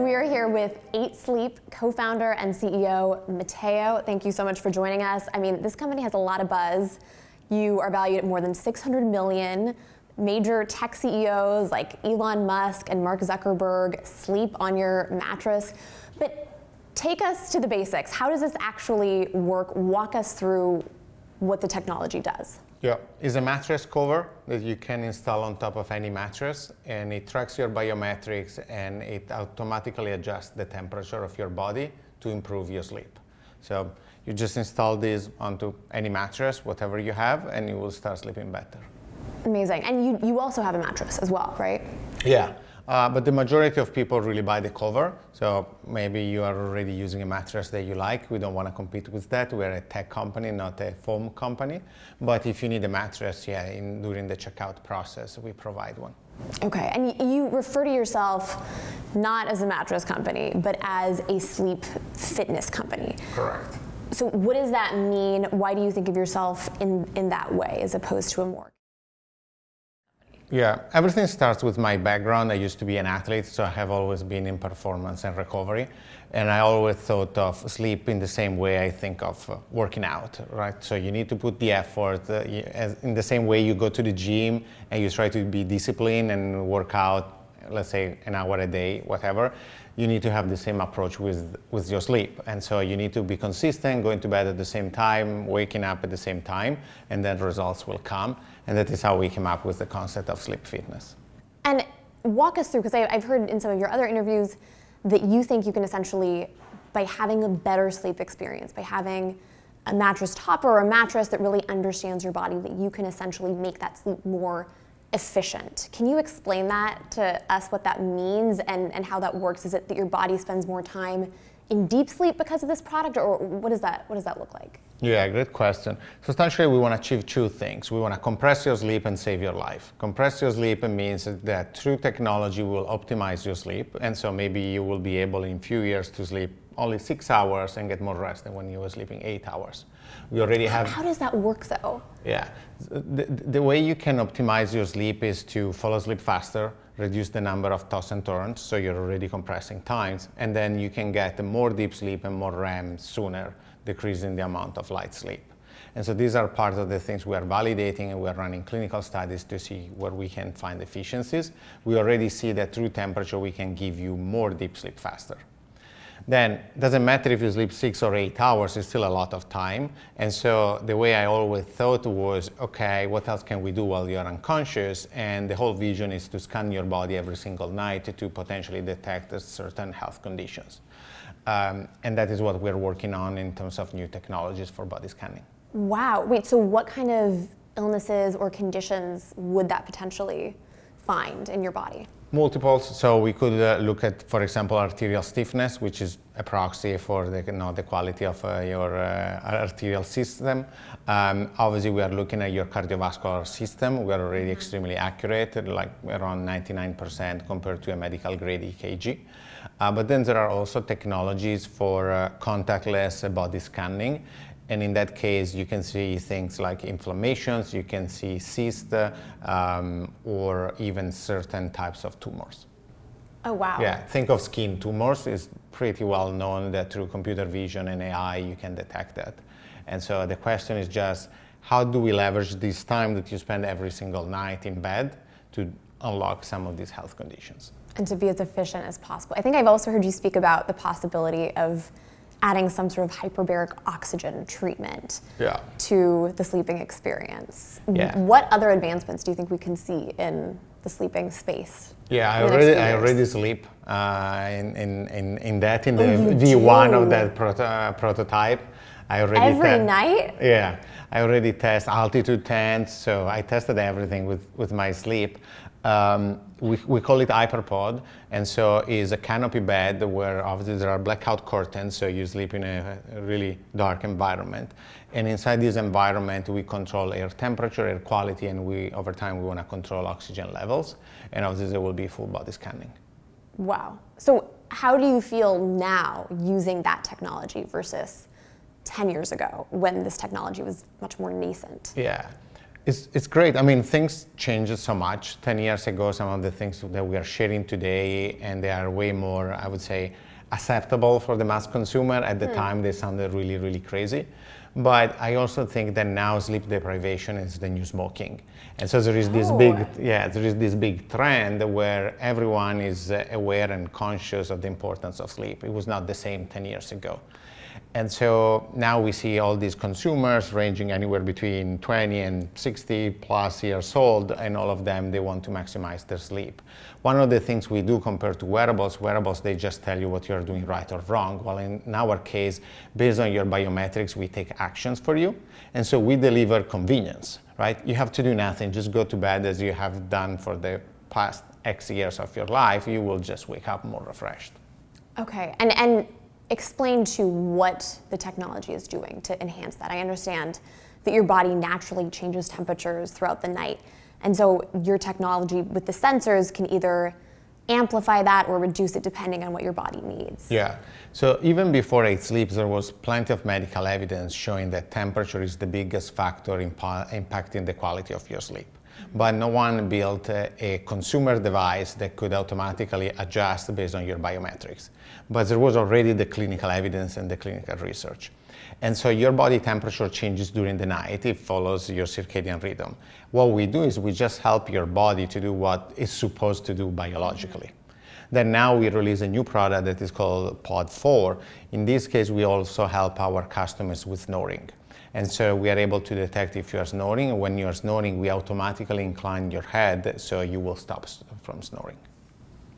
We are here with 8 Sleep co-founder and CEO Matteo. Thank you so much for joining us. I mean, this company has a lot of buzz. You are valued at more than $600 million. Major tech CEOs like Elon Musk and Mark Zuckerberg sleep on your mattress. But take us to the basics. How does this actually work? Walk us through what the technology does. Yeah, it's a mattress cover that you can install on top of any mattress, and it tracks your biometrics and it automatically adjusts the temperature of your body to improve your sleep. So you just install this onto any mattress, whatever you have, and you will start sleeping better. Amazing. And you also have a mattress as well, right? Yeah. But the majority of people really buy the cover. So maybe you are already using a mattress that you like. We don't want to compete with that. We're a tech company, not a foam company. But if you need a mattress, yeah, during the checkout process, we provide one. Okay, and you refer to yourself not as a mattress company, but as a sleep fitness company. Correct. So what does that mean? Why do you think of yourself in that way as opposed to a more? Yeah, everything starts with my background. I used to be an athlete, so I have always been in performance and recovery. And I always thought of sleep in the same way I think of working out, right? So you need to put the effort in the same way you go to the gym and you try to be disciplined and work out, let's say an hour a day, whatever. You need to have the same approach with your sleep. And so you need to be consistent, going to bed at the same time, waking up at the same time, and then results will come. And that is how we came up with the concept of sleep fitness. And walk us through, because I've heard in some of your other interviews that you think you can essentially, by having a better sleep experience, by having a mattress topper or a mattress that really understands your body, that you can essentially make that sleep more efficient. Can you explain that to us, what that means and how that works? Is it that your body spends more time in deep sleep because of this product, or what does that look like? Yeah, great question. So essentially we want to achieve 2 things. We want to compress your sleep and save your life. Compress your sleep means that through technology we will optimize your sleep, and so maybe you will be able in a few years to sleep only 6 hours and get more rest than when you were sleeping 8 hours. We already have. How does that work though? Yeah, the way you can optimize your sleep is to fall asleep faster, reduce the number of toss and turns, so you're already compressing times, and then you can get more deep sleep and more REM sooner, decreasing the amount of light sleep. And so these are part of the things we are validating, and we are running clinical studies to see where we can find efficiencies. We already see that through temperature we can give you more deep sleep faster. Then doesn't matter if you sleep 6 or 8 hours, it's still a lot of time. And so the way I always thought was, okay, what else can we do while you're unconscious? And the whole vision is to scan your body every single night to potentially detect certain health conditions. And that is what we're working on in terms of new technologies for body scanning. Wow, wait, so what kind of illnesses or conditions would that potentially find in your body? Multiples. So we could look at, for example, arterial stiffness, which is a proxy for the quality of your arterial system. Obviously, we are looking at your cardiovascular system. We are already extremely accurate, like around 99% compared to a medical grade EKG. But then there are also technologies for contactless body scanning. And in that case, you can see things like inflammations, you can see cysts, or even certain types of tumors. Oh, wow. Yeah, think of skin tumors. It's pretty well known that through computer vision and AI, you can detect that. And so the question is just, how do we leverage this time that you spend every single night in bed to unlock some of these health conditions? And to be as efficient as possible. I think I've also heard you speak about the possibility of adding some sort of hyperbaric oxygen treatment to the sleeping experience. Yeah. What other advancements do you think we can see in the sleeping space? Yeah, I already sleep in the V1 of that prototype. I already every night? Yeah, I already test altitude tents, so I tested everything with my sleep. We call it HyperPod, and so it's a canopy bed where obviously there are blackout curtains, so you sleep in a really dark environment. And inside this environment, we control air temperature, air quality, and over time we want to control oxygen levels. And obviously there will be full body scanning. Wow. So how do you feel now using that technology versus 10 years ago when this technology was much more nascent? Yeah. It's great. I mean, things changed so much. 10 years ago, some of the things that we are sharing today, and they are way more, I would say, acceptable for the mass consumer. At the time, they sounded really, really crazy. But I also think that now sleep deprivation is the new smoking. And so there is this big trend where everyone is aware and conscious of the importance of sleep. It was not the same 10 years ago. And so now we see all these consumers ranging anywhere between 20 and 60 plus years old, and all of them, they want to maximize their sleep. One of the things we do compared to wearables, they just tell you what you're doing right or wrong. Well, in our case, based on your biometrics, we take actions for you. And so we deliver convenience, right? You have to do nothing, just go to bed as you have done for the past X years of your life. You will just wake up more refreshed. Okay, and explain to what the technology is doing to enhance that. I understand that your body naturally changes temperatures throughout the night. And so your technology with the sensors can either amplify that or reduce it depending on what your body needs. Yeah. So even before 8 sleeps, there was plenty of medical evidence showing that temperature is the biggest factor impacting the quality of your sleep. But no one built a consumer device that could automatically adjust based on your biometrics. But there was already the clinical evidence and the clinical research. And so your body temperature changes during the night. It follows your circadian rhythm. What we do is we just help your body to do what it's supposed to do biologically. Then now we release a new product that is called Pod 4. In this case, we also help our customers with snoring. And so we are able to detect if you are snoring, and when you are snoring, we automatically incline your head so you will stop from snoring.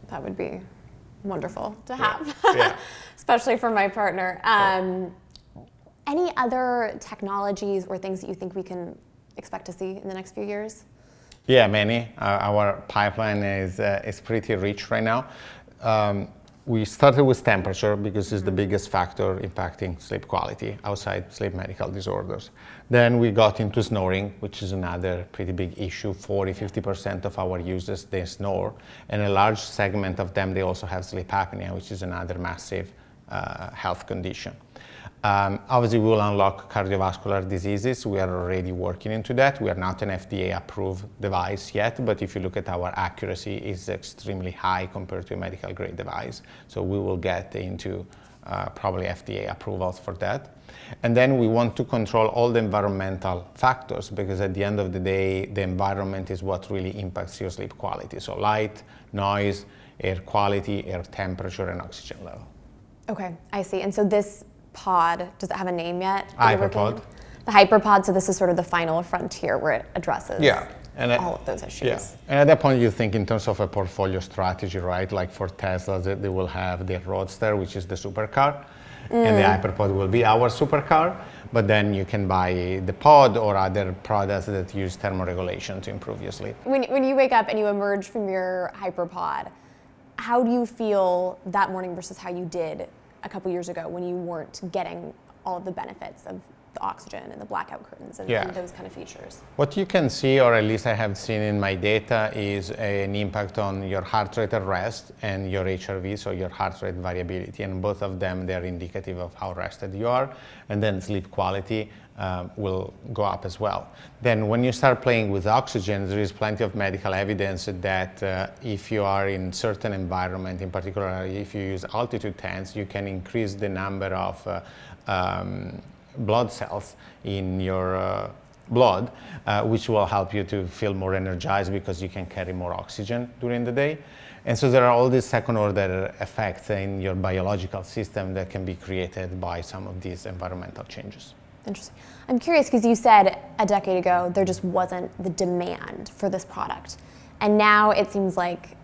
That would be wonderful to have, Yeah. especially for my partner. Any other technologies or things that you think we can expect to see in the next few years? Yeah, many. Our pipeline is pretty rich right now. We started with temperature because it's the biggest factor impacting sleep quality outside sleep medical disorders. Then we got into snoring, which is another pretty big issue. 40-50% of our users, they snore. And a large segment of them, they also have sleep apnea, which is another massive health condition. Obviously, we will unlock cardiovascular diseases. We are already working into that. We are not an FDA-approved device yet, but if you look at our accuracy, it's extremely high compared to a medical-grade device. So we will get into probably FDA approvals for that. And then we want to control all the environmental factors, because at the end of the day, the environment is what really impacts your sleep quality. So light, noise, air quality, air temperature, and oxygen level. Okay, I see. And so this pod, does it have a name yet? HyperPod. The HyperPod, so this is sort of the final frontier where it addresses all of those issues. Yeah. And at that point, you think in terms of a portfolio strategy, right? Like for Tesla, they will have the Roadster, which is the supercar, and the HyperPod will be our supercar. But then you can buy the pod or other products that use thermoregulation to improve your sleep. When you wake up and you emerge from your HyperPod, how do you feel that morning versus how you did a couple years ago when you weren't getting all of the benefits of the oxygen and the blackout curtains and those kind of features? What you can see, or at least I have seen in my data, is an impact on your heart rate at rest and your HRV, so your heart rate variability. And both of them, they're indicative of how rested you are. And then sleep quality will go up as well. Then when you start playing with oxygen, there is plenty of medical evidence that if you are in certain environment, in particular if you use altitude tents, you can increase the number of blood cells in your blood, which will help you to feel more energized because you can carry more oxygen during the day. And so there are all these second order effects in your biological system that can be created by some of these environmental changes. Interesting. I'm curious because you said a decade ago there just wasn't the demand for this product. And now it seems like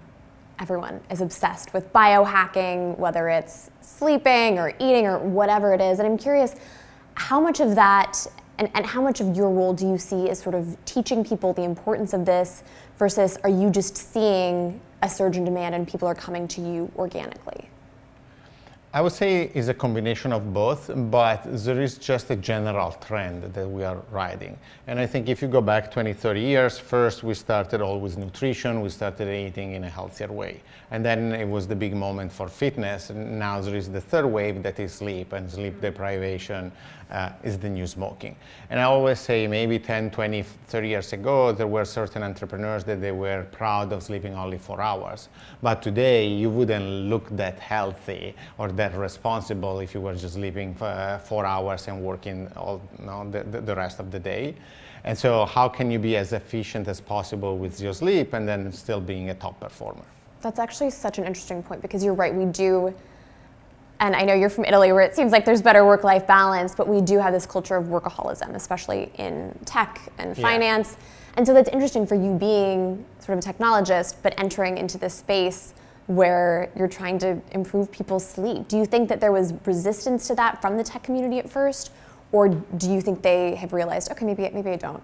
everyone is obsessed with biohacking, whether it's sleeping or eating or whatever it is. And I'm curious, how much of that and how much of your role do you see as sort of teaching people the importance of this versus are you just seeing a surge in demand and people are coming to you organically? I would say it's a combination of both, but there is just a general trend that we are riding. And I think if you go back 20, 30 years, first we started all with nutrition, we started eating in a healthier way. And then it was the big moment for fitness. And now there is the third wave that is sleep, and sleep deprivation is the new smoking. And I always say maybe 10, 20, 30 years ago, there were certain entrepreneurs that they were proud of sleeping only 4 hours. But today, you wouldn't look that healthy or that responsible if you were just sleeping for 4 hours and working all, the rest of the day. And so how can you be as efficient as possible with your sleep and then still being a top performer? That's actually such an interesting point, because you're right, we do, and I know you're from Italy where it seems like there's better work-life balance, but we do have this culture of workaholism, especially in tech and finance. And so that's interesting for you being sort of a technologist, but entering into this space where you're trying to improve people's sleep. Do you think that there was resistance to that from the tech community at first? Or do you think they have realized, okay, maybe I don't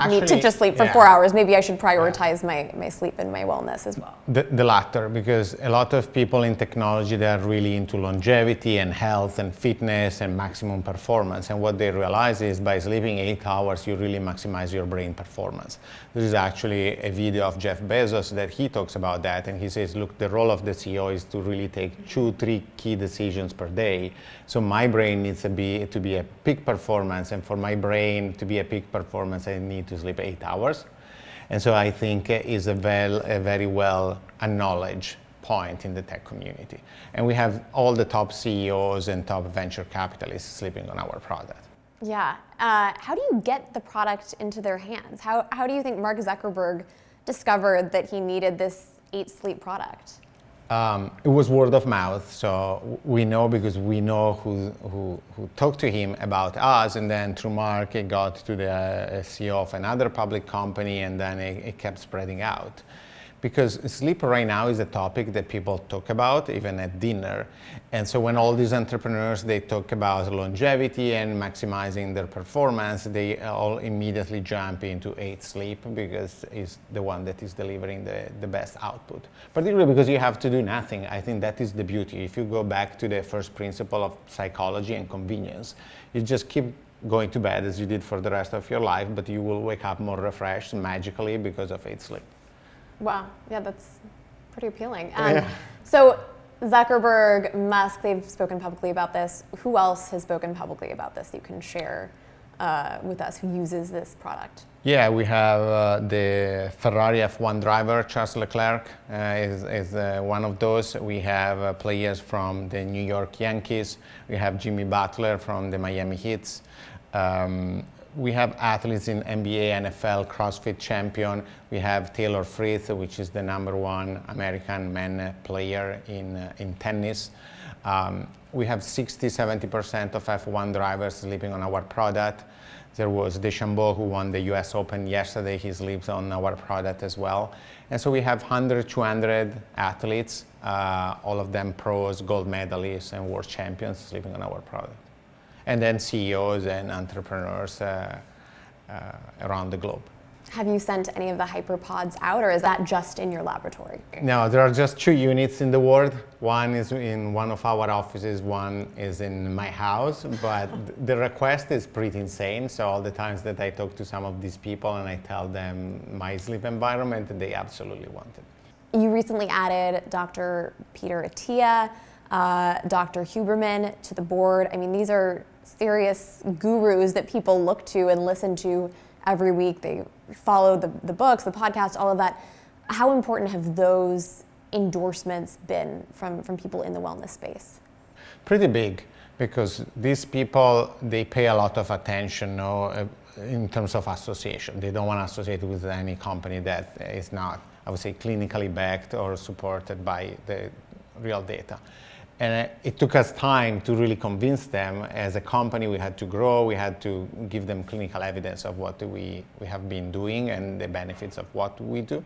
need to just sleep for 4 hours. Maybe I should prioritize my sleep and my wellness as well. The latter, because a lot of people in technology, they are really into longevity and health and fitness and maximum performance. And what they realize is by sleeping 8 hours, you really maximize your brain performance. There is actually a video of Jeff Bezos that he talks about that. And he says, look, the role of the CEO is to really take 2-3 key decisions per day. So my brain needs to be a peak performance. And for my brain to be a peak performance, I need to sleep 8 hours. And so I think is a very well acknowledged point in the tech community. And we have all the top CEOs and top venture capitalists sleeping on our product. Yeah. How do you get the product into their hands? How do you think Mark Zuckerberg discovered that he needed this 8 Sleep product? It was word of mouth, so we know because we know who talked to him about us, and then through Mark it got to the CEO of another public company, and then it kept spreading out. Because sleep right now is a topic that people talk about, even at dinner. And so when all these entrepreneurs, they talk about longevity and maximizing their performance, they all immediately jump into 8 Sleep because it's the one that is delivering the best output. Particularly because you have to do nothing. I think that is the beauty. If you go back to the first principle of psychology and convenience, you just keep going to bed as you did for the rest of your life, but you will wake up more refreshed magically because of 8 Sleep. Wow, yeah, that's pretty appealing. So Zuckerberg, Musk, they've spoken publicly about this. Who else has spoken publicly about this that you can share with us who uses this product? Yeah, we have the Ferrari F1 driver, Charles Leclerc, is one of those. We have players from the New York Yankees. We have Jimmy Butler from the Miami Heats. We have athletes in NBA, NFL, CrossFit champion. We have Taylor Fritz, which is the #1 American men player in tennis. We have 60-70% of F1 drivers sleeping on our product. There was DeChambeau who won the US Open yesterday. He sleeps on our product as well. And so we have 100, 200 athletes, all of them pros, gold medalists, and world champions sleeping on our product. And then CEOs and entrepreneurs around the globe. Have you sent any of the hyperpods out, or is that just in your laboratory? No, there are just 2 units in the world. One is in one of our offices, one is in my house, but the request is pretty insane. So all the times that I talk to some of these people and I tell them my sleep environment, they absolutely want it. You recently added Dr. Peter Attia, Dr. Huberman to the board. I mean, these are serious gurus that people look to and listen to every week. They follow the books, the podcast, all of that. How important have those endorsements been from people in the wellness space? Pretty big, because these people, they pay a lot of attention in terms of association. They don't want to associate with any company that is not, I would say, clinically backed or supported by the real data. And it took us time to really convince them. As a company, we had to grow, we had to give them clinical evidence of what we have been doing and the benefits of what we do.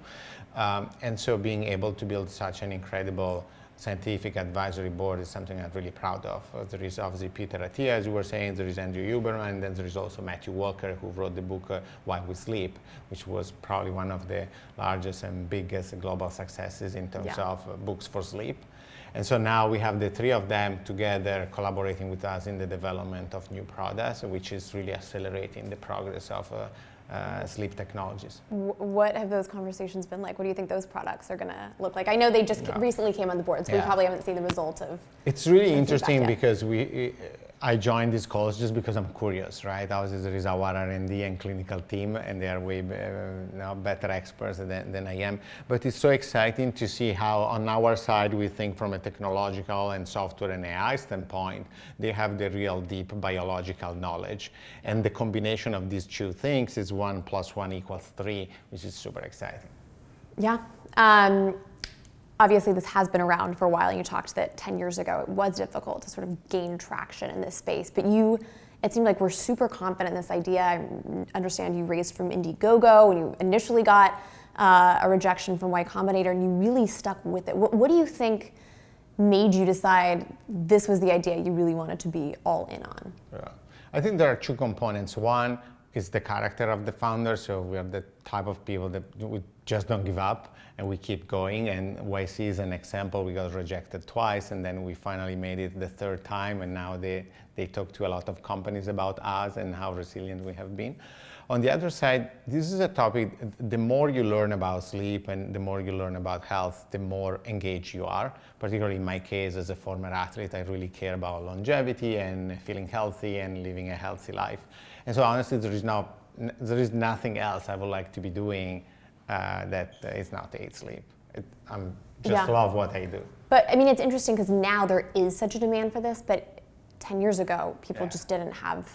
And so being able to build such an incredible scientific advisory board is something I'm really proud of. There is obviously Peter Attia, as you were saying, there is Andrew Huberman, and then there is also Matthew Walker, who wrote the book Why We Sleep, which was probably one of the largest and biggest global successes in terms of books for sleep. And so now we have the three of them together collaborating with us in the development of new products, which is really accelerating the progress of sleep technologies. What have those conversations been like? What do you think those products are going to look like? I know they just recently came on the board, so we probably haven't seen the result of. It's really interesting because I joined these calls just because I'm curious, right? There is our R&D and clinical team, and they are way better experts than I am. But it's so exciting to see how on our side we think from a technological and software and AI standpoint, they have the real deep biological knowledge. And the combination of these two things is 1 + 1 = 3, which is super exciting. Yeah. Obviously, this has been around for a while, and you talked that 10 years ago it was difficult to sort of gain traction in this space. But it seemed like we're super confident in this idea. I understand you raised from Indiegogo, and you initially got a rejection from Y Combinator, and you really stuck with it. What do you think made you decide this was the idea you really wanted to be all in on? Yeah. I think there are two components. One is the character of the founder. So we are the type of people that we just don't give up and we keep going. And YC is an example. We got rejected twice, and then we finally made it the third time, and now they talk to a lot of companies about us and how resilient we have been. On the other side, this is a topic, the more you learn about sleep and the more you learn about health, the more engaged you are. Particularly in my case, as a former athlete, I really care about longevity and feeling healthy and living a healthy life. And so honestly, there is nothing else I would like to be doing that is not to eat sleep. I'm just love what I do. But I mean, it's interesting because now there is such a demand for this, but 10 years ago, people just didn't have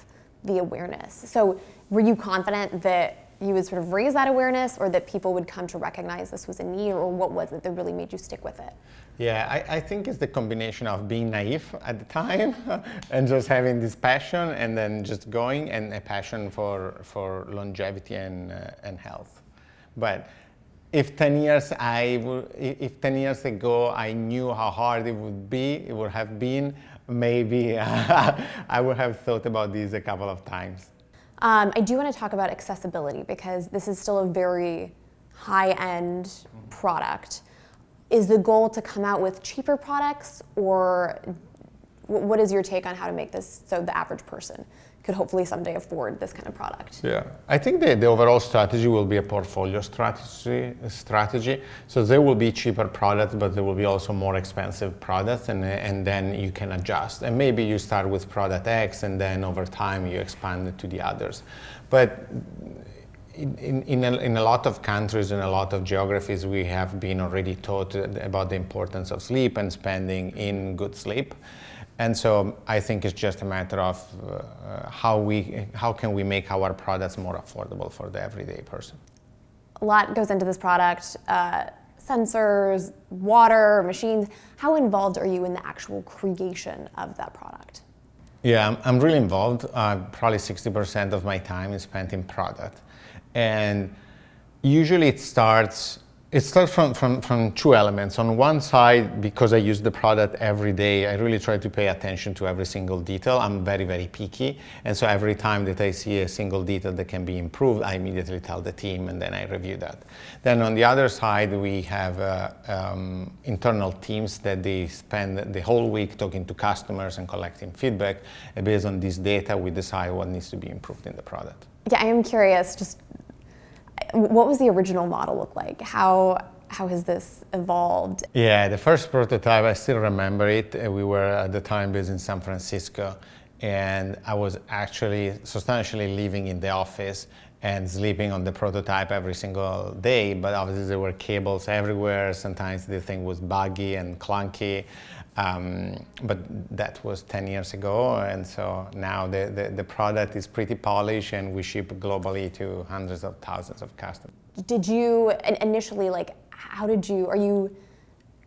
the awareness. So were you confident that you would sort of raise that awareness, or that people would come to recognize this was a need, or what was it that really made you stick with it? Yeah, I think it's the combination of being naive at the time and just having this passion, and then just going, and a passion for longevity and health. But if 10 years ago I knew how hard it would have been, maybe I would have thought about this a couple of times. I do want to talk about accessibility, because this is still a very high-end product. Is the goal to come out with cheaper products, or what is your take on how to make this so the average person could hopefully someday afford this kind of product? Yeah, I think the overall strategy will be a portfolio strategy. So there will be cheaper products, but there will be also more expensive products, and then you can adjust. And maybe you start with product X, and then over time you expand it to the others. But in a lot of countries and a lot of geographies, we have been already taught about the importance of sleep and spending in good sleep. And so I think it's just a matter of how can we make our products more affordable for the everyday person. A lot goes into this product, sensors, water, machines. How involved are you in the actual creation of that product? Yeah, I'm really involved. Probably 60% of my time is spent in product. And usually it starts from two elements. On one side, because I use the product every day, I really try to pay attention to every single detail. I'm very, very picky. And so every time that I see a single detail that can be improved, I immediately tell the team, and then I review that. Then on the other side, we have internal teams that they spend the whole week talking to customers and collecting feedback. And based on this data, we decide what needs to be improved in the product. Yeah, I am curious, just what was the original model look like? How has this evolved? Yeah, the first prototype, I still remember it. We were at the time based in San Francisco, and I was actually substantially living in the office and sleeping on the prototype every single day, but obviously there were cables everywhere. Sometimes the thing was buggy and clunky. But that was 10 years ago, and so now the product is pretty polished, and we ship globally to hundreds of thousands of customers. Did you initially, are you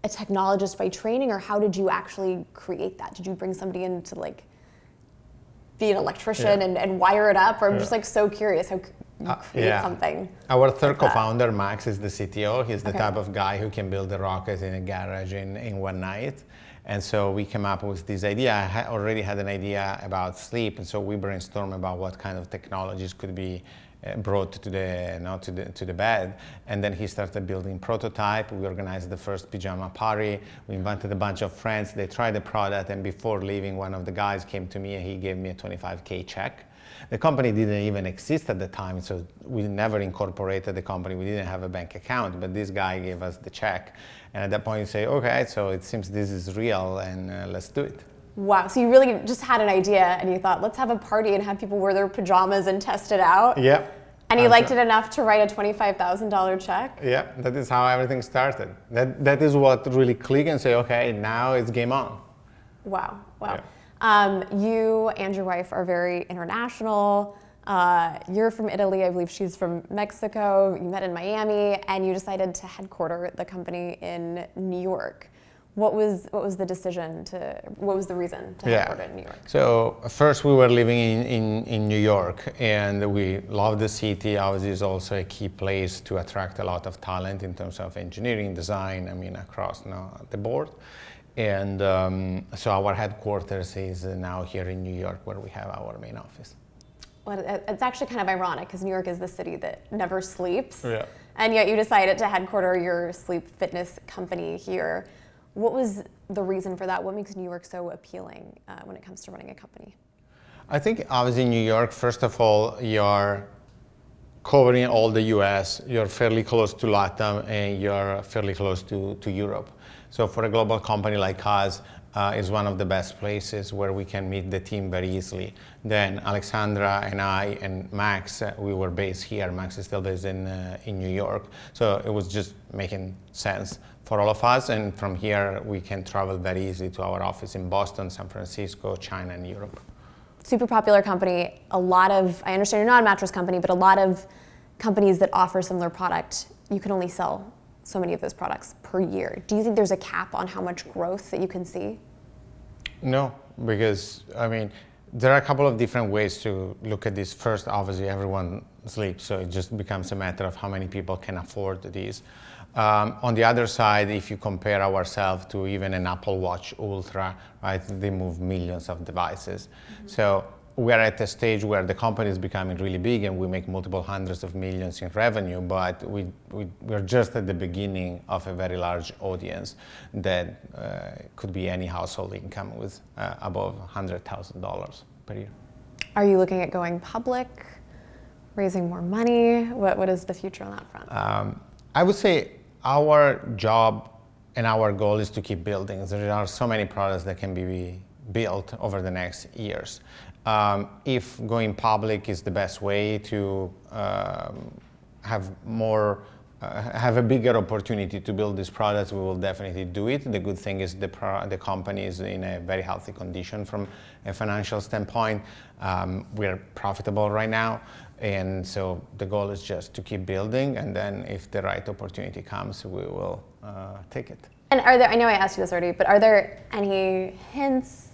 a technologist by training, or how did you actually create that? Did you bring somebody in to be an electrician and wire it up? Or I'm just so curious how you create something. Our third co-founder, Max, is the CTO. He's the type of guy who can build a rocket in a garage in one night. And so we came up with this idea. I already had an idea about sleep, and so we brainstormed about what kind of technologies could be brought to the bed, and then he started building prototype. We organized the first pajama party. We invited a bunch of friends. They tried the product, and before leaving, one of the guys came to me and he gave me a $25K check. The company didn't even exist at the time, so we never incorporated the company. We didn't have a bank account, but this guy gave us the check. And at that point, you say, okay, so it seems this is real, and let's do it. Wow, so you really just had an idea and you thought, let's have a party and have people wear their pajamas and test it out? Yeah. And you liked it enough to write a $25,000 check? Yeah, that is how everything started. That is what really clicked and say, okay, now it's game on. Wow. Yeah. You and your wife are very international. You're from Italy, I believe she's from Mexico. You met in Miami, and you decided to headquarter the company in New York. What was the decision what was the reason to headquarter in New York? So first we were living in New York, and we love the city. Obviously, it's also a key place to attract a lot of talent in terms of engineering, design, across the board. And so our headquarters is now here in New York, where we have our main office. Well, it's actually kind of ironic because New York is the city that never sleeps. Yeah. And yet you decided to headquarter your sleep fitness company here. What was the reason for that? What makes New York so appealing when it comes to running a company? I think obviously New York, first of all, you're covering all the US, you're fairly close to LATAM, and you're fairly close to Europe. So for a global company like us, is one of the best places where we can meet the team very easily. Then Alexandra and I and Max, we were based here. Max is still based in New York. So it was just making sense for all of us. And from here, we can travel very easily to our office in Boston, San Francisco, China, and Europe. Super popular company. I understand you're not a mattress company, but a lot of companies that offer similar product, you can only sell so many of those products per year. Do you think there's a cap on how much growth that you can see? No, because there are a couple of different ways to look at this. First, obviously, everyone sleeps, so it just becomes a matter of how many people can afford these. On the other side, if you compare ourselves to even an Apple Watch Ultra, right, they move millions of devices. Mm-hmm. So we are at a stage where the company is becoming really big and we make multiple hundreds of millions in revenue, but we're just at the beginning of a very large audience that could be any household income with above $100,000 per year. Are you looking at going public, raising more money? What is the future on that front? I would say our job and our goal is to keep building. There are so many products that can be built over the next years. If going public is the best way to have a bigger opportunity to build these products, we will definitely do it. The good thing is the company is in a very healthy condition from a financial standpoint. We're profitable right now, and so the goal is just to keep building, and then if the right opportunity comes, we will take it. And I know I asked you this already, but are there any hints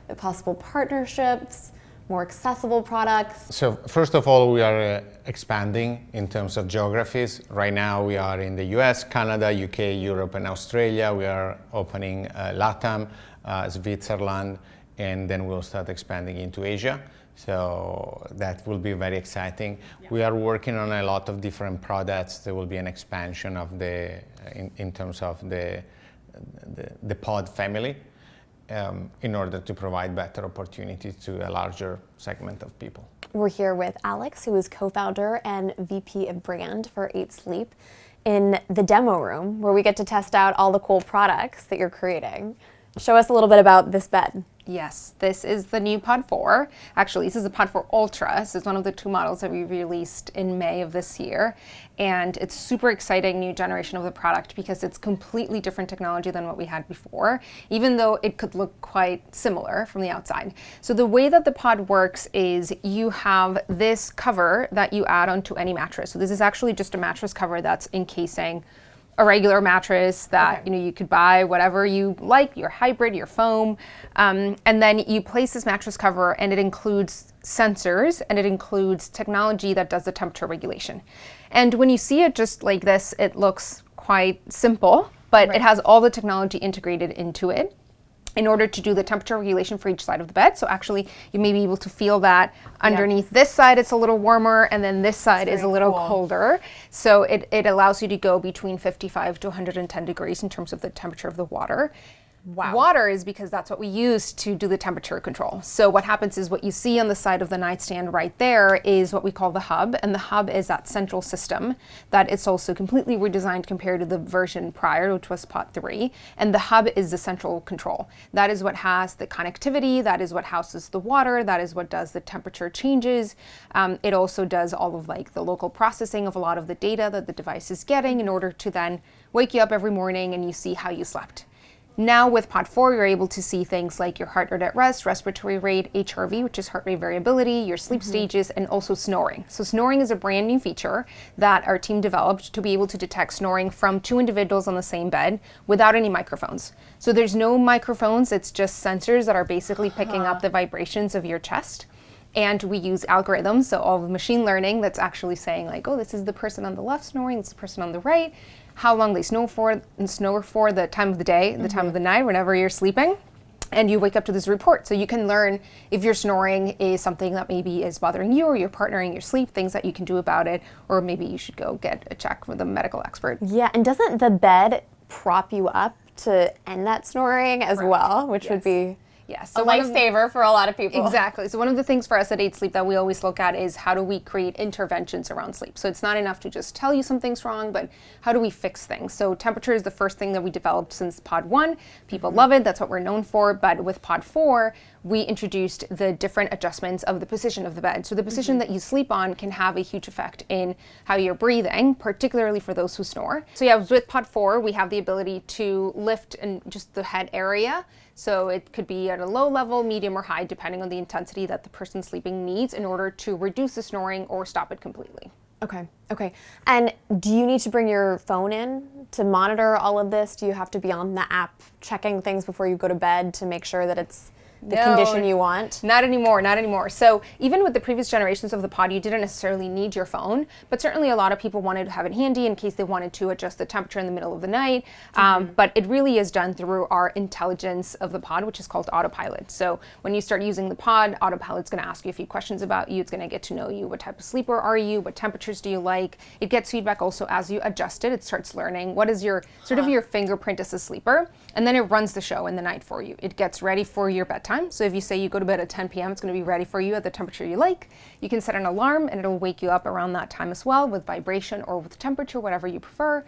at possible partnerships, more accessible products? So first of all, we are expanding in terms of geographies. Right now we are in the US, Canada, UK, Europe, and Australia. We are opening LATAM, Switzerland, and then we'll start expanding into Asia. So that will be very exciting. Yeah. We are working on a lot of different products. There will be an expansion of in terms of the pod family. In order to provide better opportunities to a larger segment of people. We're here with Alex, who is co-founder and VP of brand for 8 Sleep, in the demo room where we get to test out all the cool products that you're creating. Show us a little bit about this bed. Yes, this is the new Pod 4. Actually, this is the Pod 4 Ultra. This is one of the 2 models that we released in May of this year. And it's super exciting new generation of the product because it's completely different technology than what we had before, even though it could look quite similar from the outside. So the way that the pod works is you have this cover that you add onto any mattress. So this is actually just a mattress cover that's encasing a regular mattress that you could buy whatever you like, your hybrid, your foam, and then you place this mattress cover, and it includes sensors and it includes technology that does the temperature regulation. And when you see it just like this, it looks quite simple, but it has all the technology integrated into it. in order to do the temperature regulation for each side of the bed. So actually you may be able to feel that underneath this side it's a little warmer, and then this side is a little colder. So it allows you to go between 55 to 110 degrees in terms of the temperature of the water. Wow. Water is because that's what we use to do the temperature control. So what happens is what you see on the side of the nightstand right there is what we call the hub, and the hub is that central system that it's also completely redesigned compared to the version prior, which was Pod 3. And the hub is the central control. That is what has the connectivity, that is what houses the water, that is what does the temperature changes. It also does all of like the local processing of a lot of the data that the device is getting in order to then wake you up every morning and you see how you slept. Now with Pod 4, you're able to see things like your heart rate at rest, respiratory rate, HRV, which is heart rate variability, your sleep stages, and also snoring. So snoring is a brand new feature that our team developed to be able to detect snoring from 2 individuals on the same bed without any microphones. So there's no microphones, it's just sensors that are basically picking up the vibrations of your chest. And we use algorithms, so all the machine learning that's actually saying like, oh, this is the person on the left snoring, this is the person on the right, how long they snore for, the time of the day, the time of the night, whenever you're sleeping. And you wake up to this report. So you can learn if your snoring is something that maybe is bothering you or your partner in your sleep, things that you can do about it, or maybe you should go get a check with a medical expert. Yeah, and doesn't the bed prop you up to end that snoring as well, which would be so a lifesaver for a lot of people. Exactly. So one of the things for us at 8 Sleep that we always look at is how do we create interventions around sleep. So it's not enough to just tell you something's wrong, but how do we fix things? So temperature is the first thing that we developed since Pod 1. People love it. That's what we're known for. But with Pod 4, we introduced the different adjustments of the position of the bed. So the position that you sleep on can have a huge effect in how you're breathing, particularly for those who snore. So yeah, with Pod 4, we have the ability to lift in just the head area. So it could be at a low level, medium, or high, depending on the intensity that the person sleeping needs in order to reduce the snoring or stop it completely. Okay. And do you need to bring your phone in to monitor all of this? Do you have to be on the app checking things before you go to bed to make sure that it's the condition you want? Not anymore. So even with the previous generations of the pod, you didn't necessarily need your phone, but certainly a lot of people wanted to have it handy in case they wanted to adjust the temperature in the middle of the night. But it really is done through our intelligence of the pod, which is called Autopilot. So when you start using the pod, Autopilot's going to ask you a few questions about you. It's going to get to know you. What type of sleeper are you? What temperatures do you like? It gets feedback also as you adjust it. It starts learning what is your sort of your fingerprint as a sleeper, and then it runs the show in the night for you. It gets ready for your bedtime. So if you say you go to bed at 10 p.m., it's going to be ready for you at the temperature you like. You can set an alarm and it'll wake you up around that time as well with vibration or with temperature, whatever you prefer.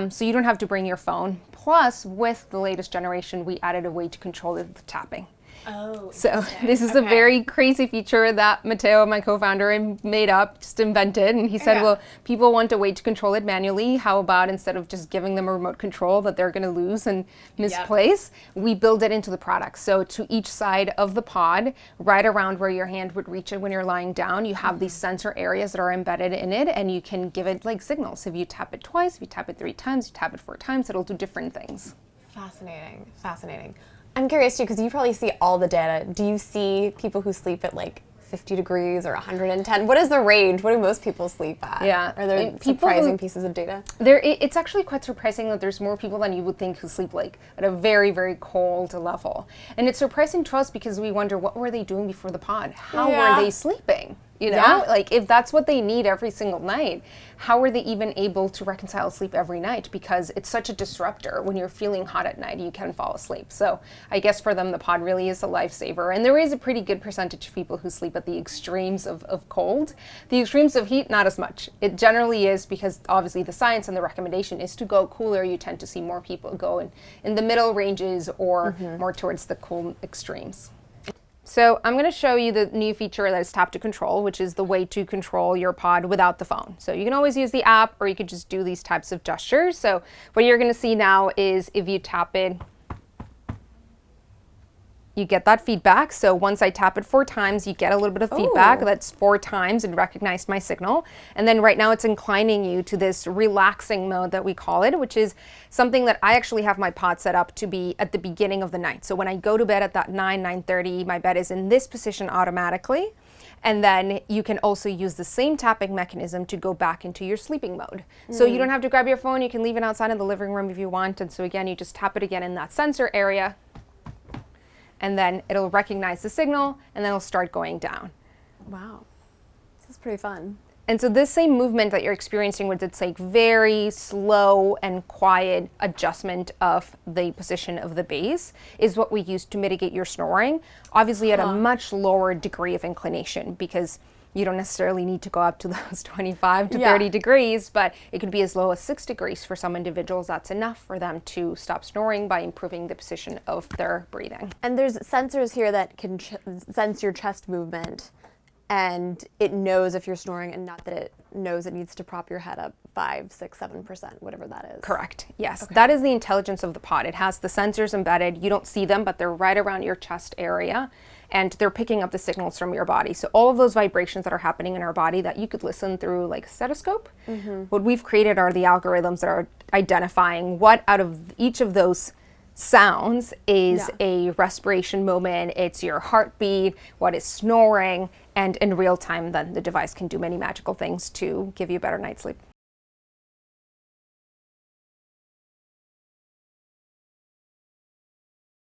So you don't have to bring your phone. Plus, with the latest generation, we added a way to control it with tapping. Oh, so this is a very crazy feature that Matteo, my co-founder, made up, just invented. And he said, well, people want a way to control it manually. How about instead of just giving them a remote control that they're going to lose and misplace, we build it into the product. So to each side of the pod, right around where your hand would reach it when you're lying down, you have these sensor areas that are embedded in it, and you can give it like signals. If you tap it twice, if you tap it 3 times, you tap it 4 times, it'll do different things. Fascinating. I'm curious too, because you probably see all the data. Do you see people who sleep at like 50 degrees or 110? What is the range? What do most people sleep at? Yeah. Are there surprising pieces of data? It's actually quite surprising that there's more people than you would think who sleep like at a very, very cold level. And it's surprising to us because we wonder, what were they doing before the pod? How were they sleeping? You know, like if that's what they need every single night, how are they even able to reconcile sleep every night? Because it's such a disruptor. When you're feeling hot at night, you can fall asleep. So I guess for them, the pod really is a lifesaver. And there is a pretty good percentage of people who sleep at the extremes of cold. The extremes of heat, not as much. It generally is because obviously the science and the recommendation is to go cooler. You tend to see more people go in the middle ranges or more towards the cool extremes. So I'm going to show you the new feature that is tap to control, which is the way to control your pod without the phone. So you can always use the app, or you could just do these types of gestures. So what you're going to see now is if you tap it, you get that feedback. So once I tap it 4 times, you get a little bit of feedback. That's 4 times and recognized my signal. And then right now it's inclining you to this relaxing mode that we call it, which is something that I actually have my pod set up to be at the beginning of the night. So when I go to bed at that 9:30, my bed is in this position automatically. And then you can also use the same tapping mechanism to go back into your sleeping mode. So you don't have to grab your phone. You can leave it outside in the living room if you want. And so again, you just tap it again in that sensor area. and then it'll recognize the signal, and then it'll start going down. Wow. This is pretty fun. And so this same movement that you're experiencing with its like very slow and quiet adjustment of the position of the base is what we use to mitigate your snoring, obviously at a much lower degree of inclination, because you don't necessarily need to go up to those 25 to 30 degrees, but it could be as low as 6 degrees for some individuals. That's enough for them to stop snoring by improving the position of their breathing. And there's sensors here that can sense your chest movement, and it knows if you're snoring, and not that it knows it needs to prop your head up 5, 6, 7%, whatever that is. Correct. Yes. That is the intelligence of the pod. It has the sensors embedded. You don't see them, but they're right around your chest area, and they're picking up the signals from your body. So all of those vibrations that are happening in our body that you could listen through like a stethoscope, what we've created are the algorithms that are identifying what out of each of those sounds is a respiration moment, it's your heartbeat, what is snoring, and in real time then the device can do many magical things to give you a better night's sleep.